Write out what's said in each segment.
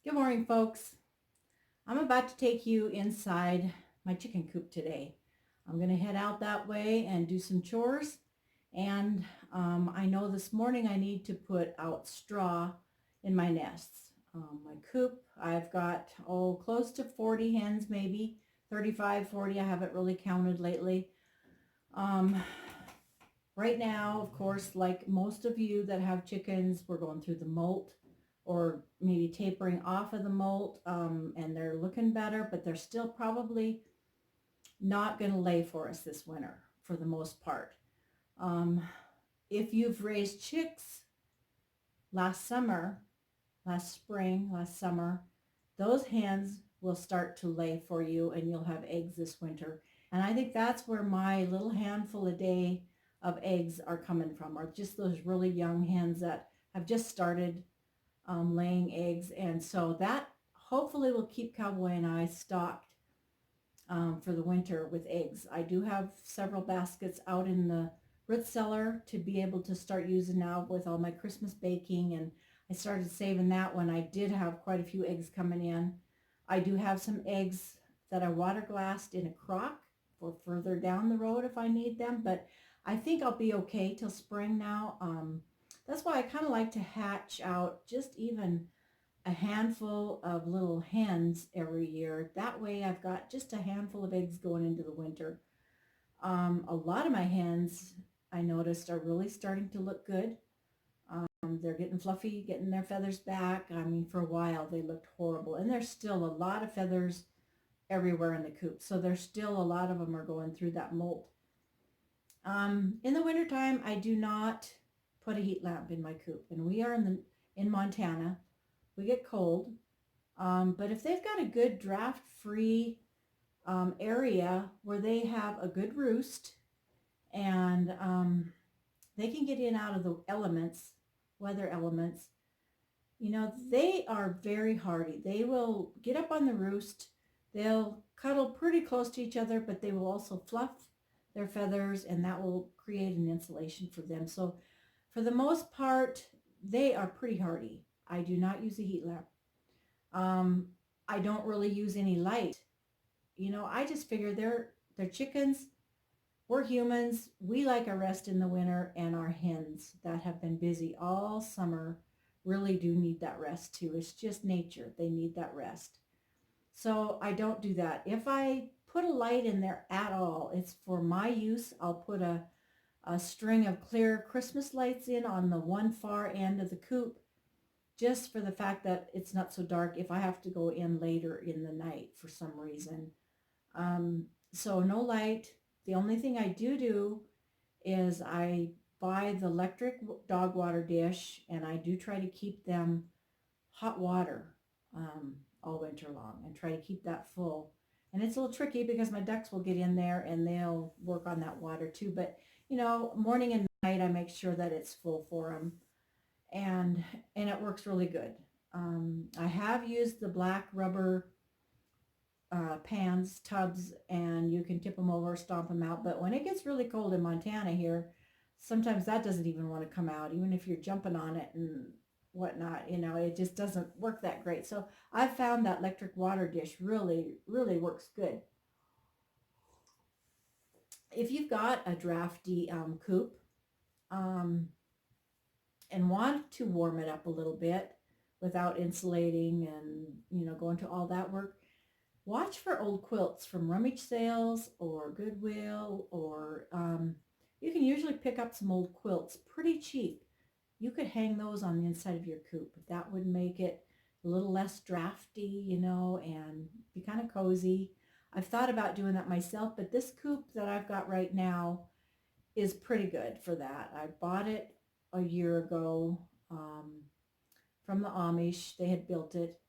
Good morning, folks. I'm about to take you inside my chicken coop today. I'm going to head out that way and do some chores. And I know this morning I need to put out straw in my nests. My coop, I've got, close to 40 hens, maybe 35, 40. I haven't really counted lately. Um, right now, of course, like most of you that have chickens, we're going through the molt or maybe tapering off of the molt, and they're looking better, but they're still probably not going to lay for us this winter for the most part. Um, if you've raised chicks last summer, last spring, last summer, those hens will start to lay for you and you'll have eggs this winter. And I think that's where my little handful a day of eggs are coming from, are just those really young hens that have just started laying eggs. And so that hopefully will keep Cowboy and I stocked for the winter with eggs. I do have several baskets out in the root cellar to be able to start using now with all my Christmas baking, and I started saving that when I did have quite a few eggs coming in. I do have some eggs that are water glassed in a crock for further down the road if I need them, but I think I'll be okay till spring now. That's why I kind of like to hatch out just even a handful of little hens every year. That way I've got just a handful of eggs going into the winter. A lot of my hens, I noticed, are really starting to look good. They're getting fluffy, getting their feathers back. I mean, for a while they looked horrible. And there's still a lot of feathers everywhere in the coop. So there's still a lot of them are going through that molt. In the wintertime, I do not put a heat lamp in my coop. And we are in Montana. We get cold. But if they've got a good draft-free area where they have a good roost and they can get in out of the elements, weather elements, they are very hardy. They will get up on the roost. They'll cuddle pretty close to each other, but they will also fluff their feathers, and that will create an insulation for them. So for the most part, they are pretty hardy. I do not use a heat lamp. Um, I don't really use any light. I just figure they're chickens. We're humans. We like a rest in the winter, and our hens that have been busy all summer really do need that rest too. It's just nature. They need that rest. So I don't do that. If I put a light in there at all, it's for my use. I'll put a string of clear Christmas lights in on the one far end of the coop, just for the fact that it's not so dark if I have to go in later in the night for some reason. So no light. The only thing I do is I buy the electric dog water dish, and I do try to keep them hot water all winter long and try to keep that full. And it's a little tricky because my ducks will get in there and they'll work on that water too. But, morning and night I make sure that it's full for them. And it works really good. I have used the black rubber pans, tubs, and you can tip them over, stomp them out. But when it gets really cold in Montana here, sometimes that doesn't even want to come out, even if you're jumping on it and whatnot. It just doesn't work that great. So I've found that electric water dish really, really works good. If you've got a drafty coop, um, and want to warm it up a little bit without insulating and, going to all that work, watch for old quilts from rummage sales or Goodwill, or you can usually pick up some old quilts pretty cheap. You could hang those on the inside of your coop. That would make it a little less drafty, and be kind of cozy. I've thought about doing that myself, but this coop that I've got right now is pretty good for that. I bought it a year ago from the Amish. They had built it,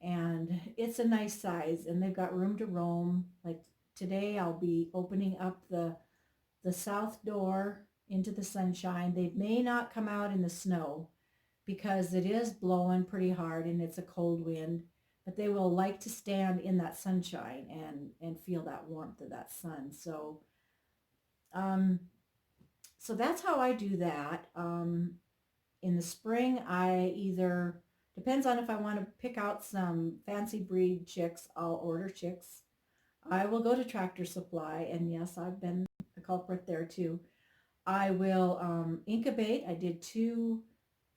and it's a nice size, and they've got room to roam. Like today I'll be opening up the south door into the sunshine. They may not come out in the snow because it is blowing pretty hard and it's a cold wind, but they will like to stand in that sunshine and feel that warmth of that sun. Um, so that's how I do that. In the spring, I either Depends on if I want to pick out some fancy breed chicks, I'll order chicks. I will go to Tractor Supply, and yes, I've been a culprit there too. I will incubate. I did two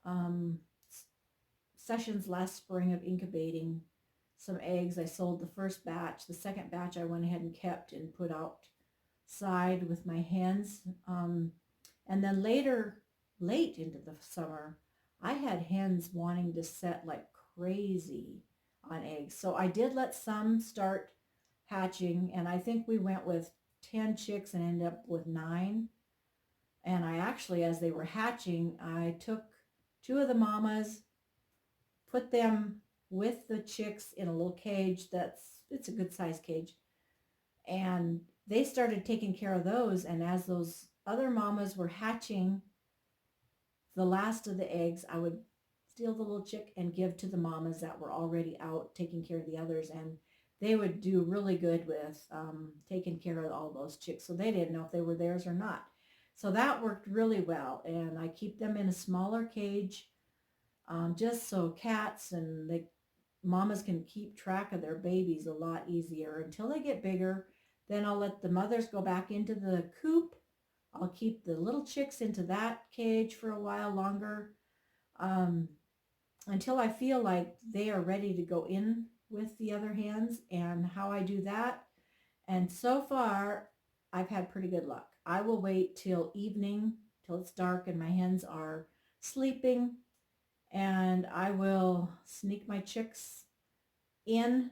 um, sessions last spring of incubating some eggs. I sold the first batch. The second batch I went ahead and kept and put outside with my hens. And then later, late into the summer, I had hens wanting to set like crazy on eggs. So I did let some start hatching, and I think we went with 10 chicks and ended up with 9. And I actually, as they were hatching, I took two of the mamas, put them with the chicks in a little cage it's a good size cage. And they started taking care of those. And as those other mamas were hatching the last of the eggs, I would steal the little chick and give to the mamas that were already out taking care of the others. And they would do really good with taking care of all those chicks. So they didn't know if they were theirs or not. So that worked really well. And I keep them in a smaller cage just so cats and the mamas can keep track of their babies a lot easier until they get bigger. Then I'll let the mothers go back into the coop. I'll keep the little chicks into that cage for a while longer um, until I feel like they are ready to go in with the other hens. And how I do that, and so far I've had pretty good luck. I will wait till evening, till it's dark and my hens are sleeping, and I will sneak my chicks in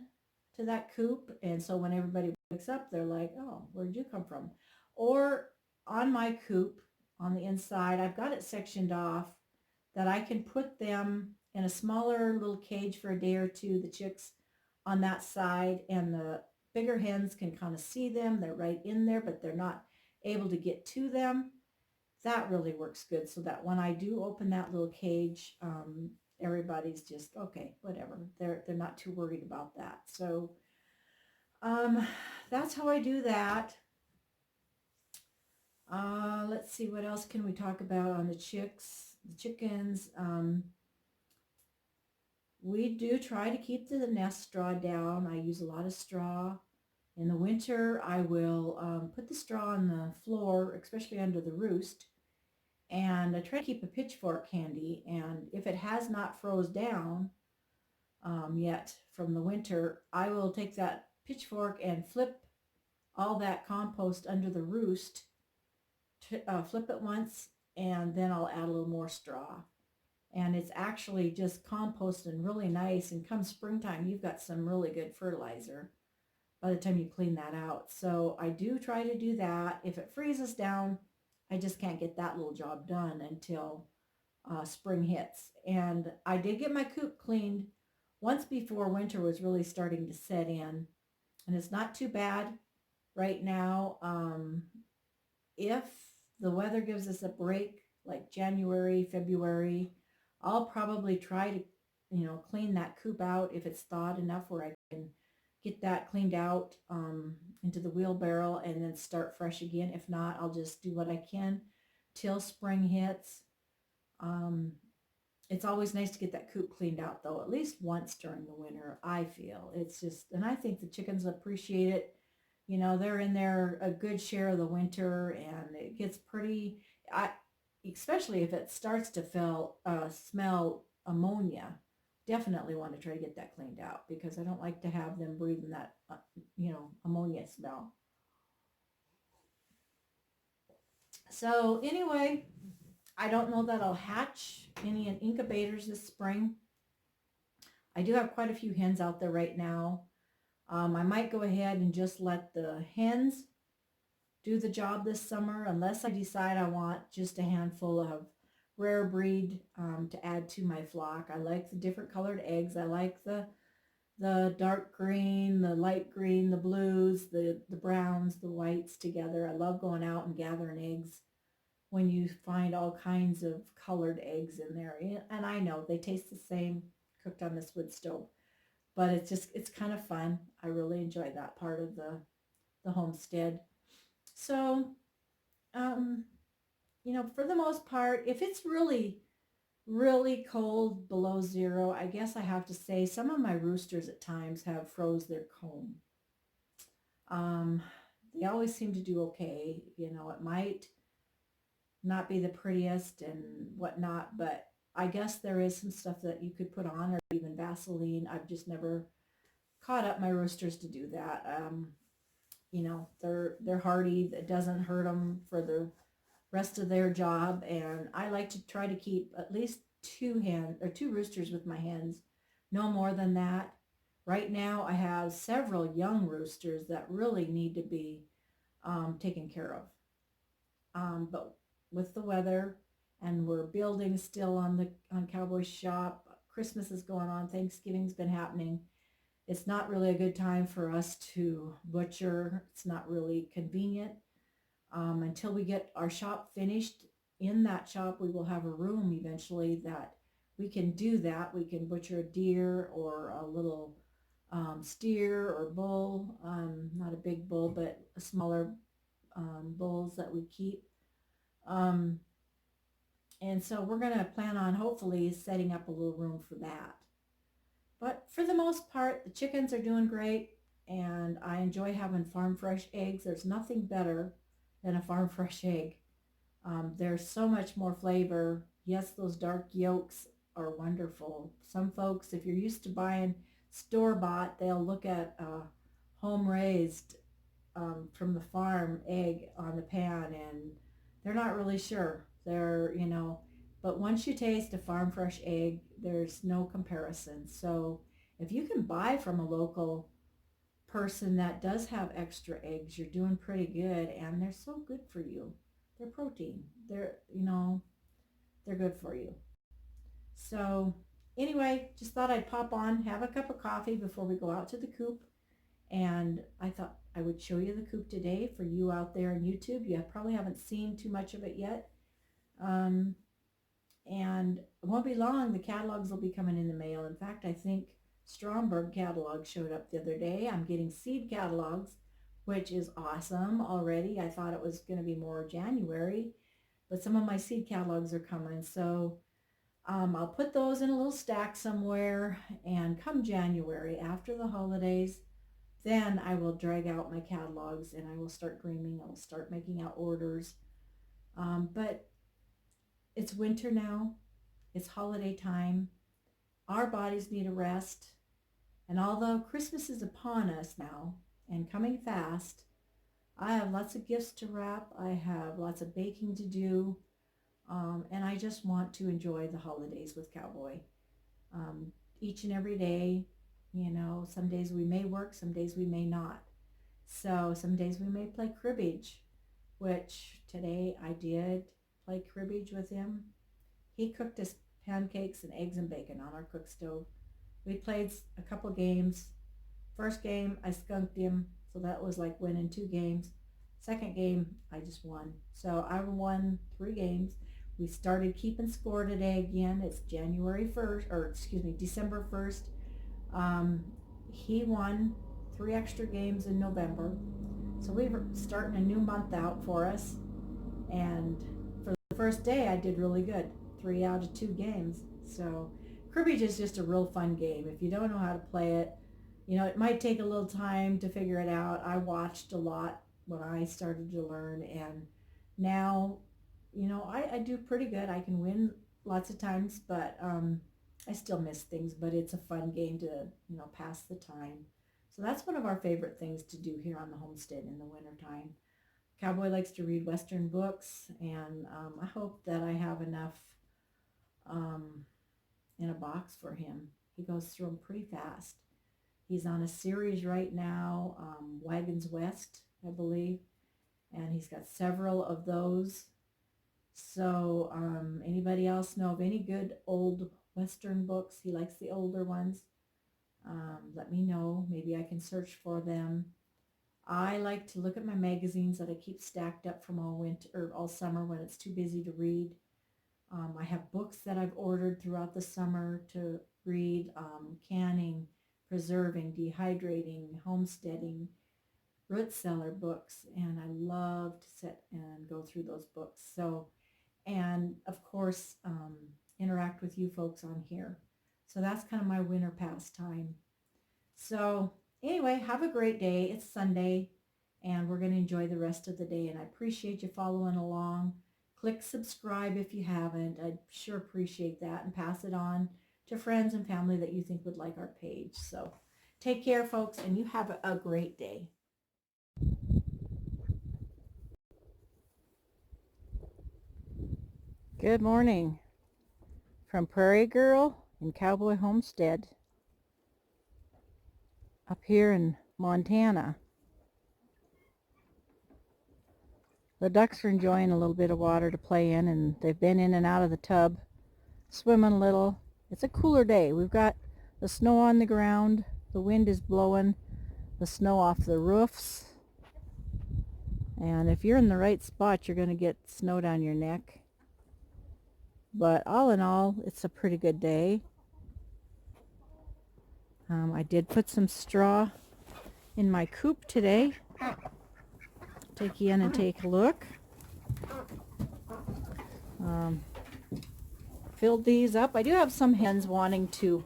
to that coop. And so when everybody wakes up, they're like, oh, where did you come from? Or on my coop on the inside, I've got it sectioned off that I can put them in a smaller little cage for a day or two, the chicks on that side, and the bigger hens can kind of see them. They're right in there, but they're not able to get to them. That really works good, so that when I do open that little cage, everybody's just okay, whatever. They're not too worried about that. So um, that's how I do that. Let's see, what else can we talk about on the chickens. We do try to keep the nest straw down. I use a lot of straw. In the winter, I will put the straw on the floor, especially under the roost, and I try to keep a pitchfork handy. And if it has not froze down yet from the winter, I will take that pitchfork and flip all that compost under the roost, flip it once, and then I'll add a little more straw. And it's actually just composting really nice. And come springtime, you've got some really good fertilizer by the time you clean that out. So I do try to do that. If it freezes down, I just can't get that little job done until spring hits. And I did get my coop cleaned once before winter was really starting to set in. And it's not too bad right now. If the weather gives us a break, like January, February, I'll probably try to, clean that coop out if it's thawed enough where I can get that cleaned out into the wheelbarrow and then start fresh again. If not, I'll just do what I can till spring hits. Um, it's always nice to get that coop cleaned out, though, at least once during the winter, I feel. It's just, and I think the chickens appreciate it. They're in there a good share of the winter, and it gets pretty, especially if it starts to smell ammonia. Definitely want to try to get that cleaned out because I don't like to have them breathing that, ammonia smell. So anyway, I don't know that I'll hatch any incubators this spring. I do have quite a few hens out there right now. I might go ahead and just let the hens do the job this summer unless I decide I want just a handful of rare breed to add to my flock. I like the different colored eggs. I like the dark green, the light green, the blues, the browns, the whites together. I love going out and gathering eggs when you find all kinds of colored eggs in there. And I know they taste the same cooked on this wood stove, but it's kind of fun. I really enjoy that part of the homestead. So, for the most part, if it's really really cold, below zero, I guess I have to say some of my roosters at times have froze their comb. Um, they always seem to do okay. It might not be the prettiest and whatnot, but I guess there is some stuff that you could put on or even Vaseline. I've just never caught up my roosters to do that. They're hardy. It doesn't hurt them for the rest of their job, and I like to try to keep at least two roosters with my hens, no more than that. Right now, I have several young roosters that really need to be taken care of. But with the weather, and we're building still on Cowboy Shop. Christmas is going on. Thanksgiving's been happening. It's not really a good time for us to butcher. It's not really convenient. Until we get our shop finished. In that shop, we will have a room eventually that we can do that. We can butcher a deer or a little steer or bull, not a big bull, but a smaller bulls that we keep. Um, and so we're going to plan on hopefully setting up a little room for that. But for the most part, the chickens are doing great, and I enjoy having farm fresh eggs. There's nothing better than a farm fresh egg. There's so much more flavor. Yes, those dark yolks are wonderful. Some folks, if you're used to buying store-bought, they'll look at home raised from the farm egg on the pan, and they're not really sure. But once you taste a farm fresh egg, there's no comparison. So if you can buy from a local person that does have extra eggs, you're doing pretty good, and they're so good for you. They're protein. They're good for you. So anyway, just thought I'd pop on, have a cup of coffee before we go out to the coop. And I thought I would show you the coop today for you out there on YouTube. You probably haven't seen too much of it yet. Um, and it won't be long. The catalogs will be coming in the mail. In fact, I think Stromberg catalog showed up the other day. I'm getting seed catalogs, which is awesome already. I thought it was going to be more January, but some of my seed catalogs are coming. So I'll put those in a little stack somewhere, and come January, after the holidays, then I will drag out my catalogs and I will start dreaming. I will start making out orders. But it's winter now. It's holiday time. Our bodies need a rest. And although Christmas is upon us now and coming fast, I have lots of gifts to wrap. I have lots of baking to do. And I just want to enjoy the holidays with Cowboy. Um, each and every day, some days we may work, some days we may not. So some days we may play cribbage, which today I did play cribbage with him. He cooked us pancakes and eggs and bacon on our cook stove. We played a couple games. First game, I skunked him, so that was like winning 2 games. Second game, I just won. So I won 3 games. We started keeping score today again. It's January 1st, or excuse me, December 1st. He won 3 extra games in November. So we were starting a new month out for us. And for the first day, I did really good. 3 out of 2 games. So cribbage is just a real fun game. If you don't know how to play it, it might take a little time to figure it out. I watched a lot when I started to learn, and now, I do pretty good. I can win lots of times, but I still miss things, but it's a fun game to, pass the time. So that's one of our favorite things to do here on the homestead in the wintertime. Cowboy likes to read Western books, and I hope that I have enough um, in a box for him. He goes through them pretty fast. He's on a series right now, Wagons West, I believe, and he's got several of those. So anybody else know of any good old Western books? He likes the older ones. Let me know. Maybe I can search for them. I like to look at my magazines that I keep stacked up from all winter or all summer when it's too busy to read. I have books that I've ordered throughout the summer to read, canning, preserving, dehydrating, homesteading, root cellar books, and I love to sit and go through those books. So, and of course, interact with you folks on here. So that's kind of my winter pastime. So anyway, have a great day. It's Sunday, and we're going to enjoy the rest of the day. And I appreciate you following along. Click subscribe if you haven't. I'd sure appreciate that. And pass it on to friends and family that you think would like our page. So take care, folks, and you have a great day. Good morning from Prairie Girl in Cowboy Homestead up here in Montana. The ducks are enjoying a little bit of water to play in, and they've been in and out of the tub, swimming a little. It's a cooler day. We've got the snow on the ground. The wind is blowing the snow off the roofs. And if you're in the right spot, you're going to get snow down your neck. But all in all, it's a pretty good day. I did put some straw in my coop today. Take you in and take a look. Filled these up. I do have some hens wanting to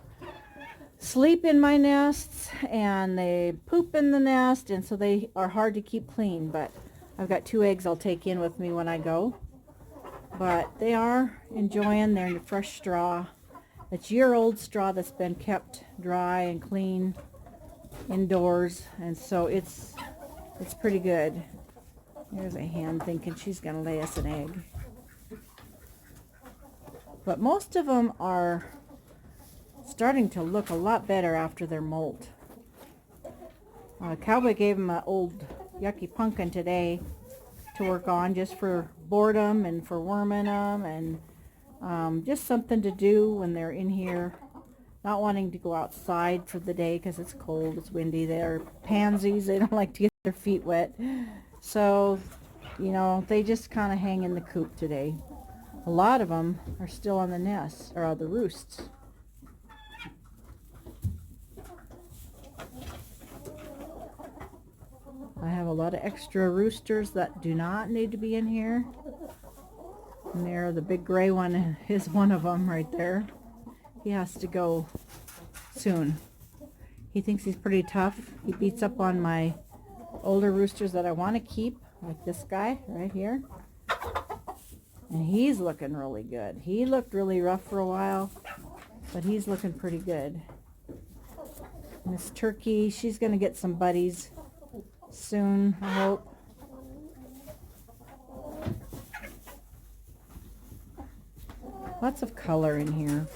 sleep in my nests, and they poop in the nest, and so they are hard to keep clean, but I've got 2 eggs I'll take in with me when I go. But they are enjoying their fresh straw. It's year-old straw that's been kept dry and clean indoors, and so it's pretty good. There's a hen thinking she's going to lay us an egg. But most of them are starting to look a lot better after their molt. Cowboy gave him an old yucky pumpkin today to work on, just for boredom and for worming them, and just something to do when they're in here, not wanting to go outside for the day because it's cold, it's windy. They're pansies. They don't like to get their feet wet. So, you know, they just kind of hang in the coop today. A lot of them are still on the nests, or the roosts. I have a lot of extra roosters that do not need to be in here. And there, the big gray one is one of them right there. He has to go soon. He thinks he's pretty tough. He beats up on my older roosters that I want to keep, like this guy right here. And he's looking really good. He looked really rough for a while, but he's looking pretty good. Miss Turkey, she's going to get some buddies soon, I hope. Lots of color in here.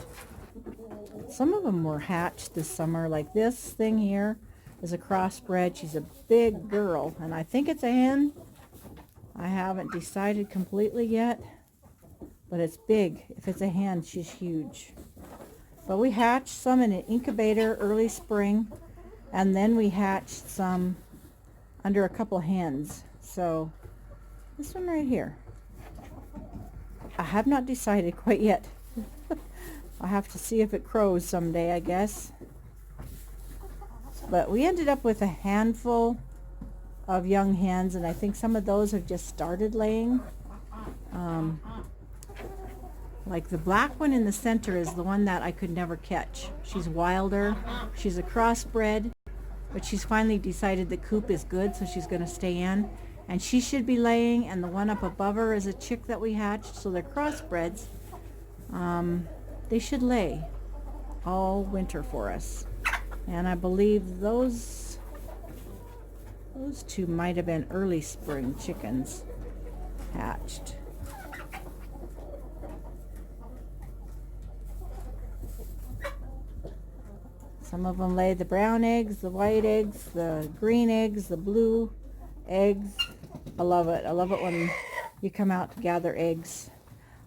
Some of them were hatched this summer, like this thing here is a crossbred. She's a big girl, and I think it's a hen. I haven't decided completely yet, but it's big. If it's a hen, she's huge. But we hatched some in an incubator early spring, and then we hatched some under a couple hens. So this one right here, I have not decided quite yet. I'll have to see if it crows someday, I guess. But we ended up with a handful of young hens, and I think some of those have just started laying. Like the black one in the center is the one that I could never catch. She's wilder. She's a crossbred, but she's finally decided the coop is good, so she's going to stay in. And she should be laying, and the one up above her is a chick that we hatched, so they're crossbreds. They should lay all winter for us. And I believe those two might have been early spring chickens hatched. Some of them lay the brown eggs, the white eggs, the green eggs, the blue eggs. I love it. I love it when you come out to gather eggs.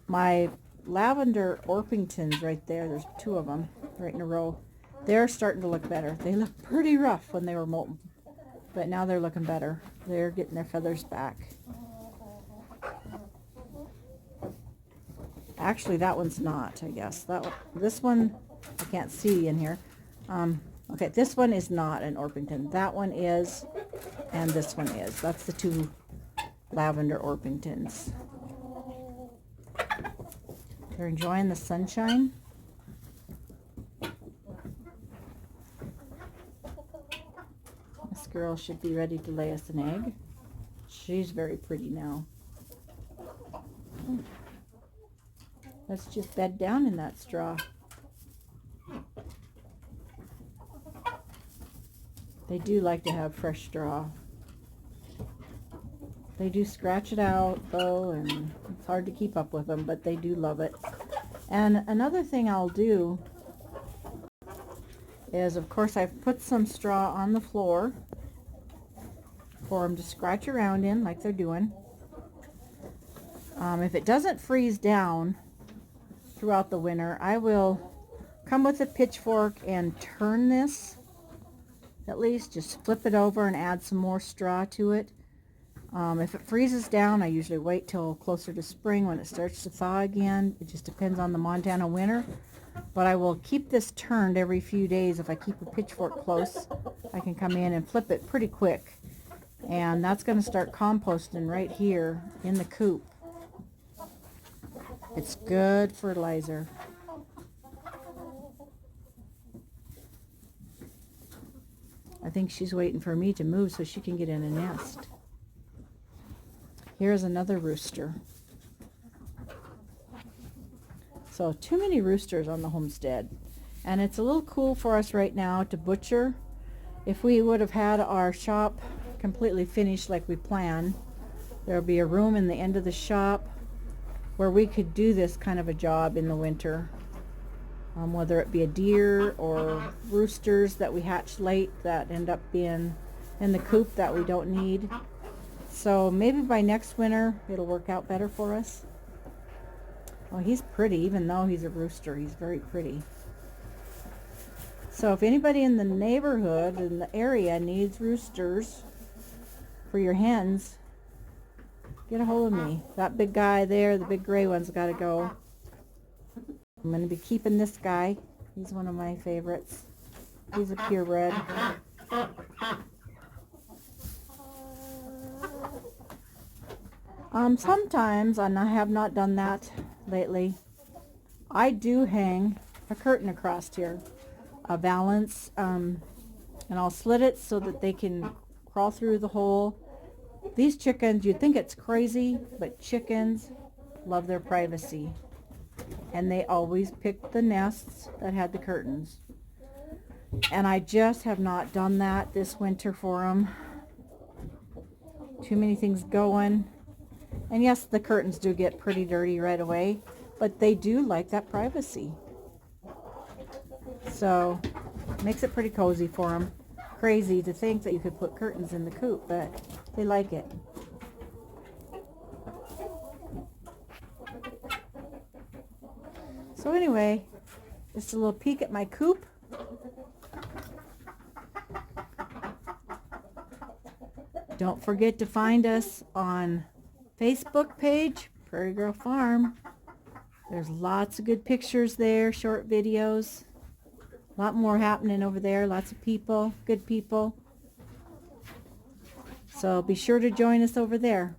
My lavender Orpingtons right there, there's 2 of them right in a row. They're starting to look better. They look pretty rough when they were molten, but now they're looking better. They're getting their feathers back. Actually, that one's not, I guess. This one, I can't see in here. Okay, this one is not an Orpington. That one is, and this one is. That's the 2 lavender Orpingtons. They're enjoying the sunshine. This girl should be ready to lay us an egg. She's very pretty now. Let's just bed down in that straw. They do like to have fresh straw. They do scratch it out though, and it's hard to keep up with them, but they do love it. And another thing I'll do is, of course, I've put some straw on the floor for them to scratch around in like they're doing. If it doesn't freeze down throughout the winter, I will come with a pitchfork and turn this, at least just flip it over and add some more straw to it. If it freezes down, I usually wait till closer to spring when it starts to thaw again. It just depends on the Montana winter. But I will keep this turned every few days. If I keep a pitchfork close, I can come in and flip it pretty quick. And that's going to start composting right here in the coop. It's good fertilizer. I think she's waiting for me to move so she can get in a nest. Here's another rooster. So too many roosters on the homestead. And it's a little cool for us right now to butcher. If we would have had our shop completely finished like we planned, there would be a room in the end of the shop where we could do this kind of a job in the winter. Whether it be a deer or roosters that we hatch late that end up being in the coop that we don't need. So maybe by next winter it'll work out better for us. Well, he's pretty, even though he's a rooster. He's very pretty. So if anybody in the neighborhood, in the area, needs roosters for your hens, get a hold of me. That big guy there, the big gray one's got to go. I'm going to be keeping this guy. He's one of my favorites. He's a purebred. Sometimes, and I have not done that lately, I do hang a curtain across here, a valance, and I'll slit it so that they can crawl through the hole. These chickens, you'd think it's crazy, but chickens love their privacy. And they always picked the nests that had the curtains. And I just have not done that this winter for them. Too many things going. And yes, the curtains do get pretty dirty right away, but they do like that privacy. So, makes it pretty cozy for them. Crazy to think that you could put curtains in the coop, but they like it. So anyway, just a little peek at my coop. Don't forget to find us on Facebook page, Prairie Girl Farm. There's lots of good pictures there, short videos. A lot more happening over there, lots of people, good people. So be sure to join us over there.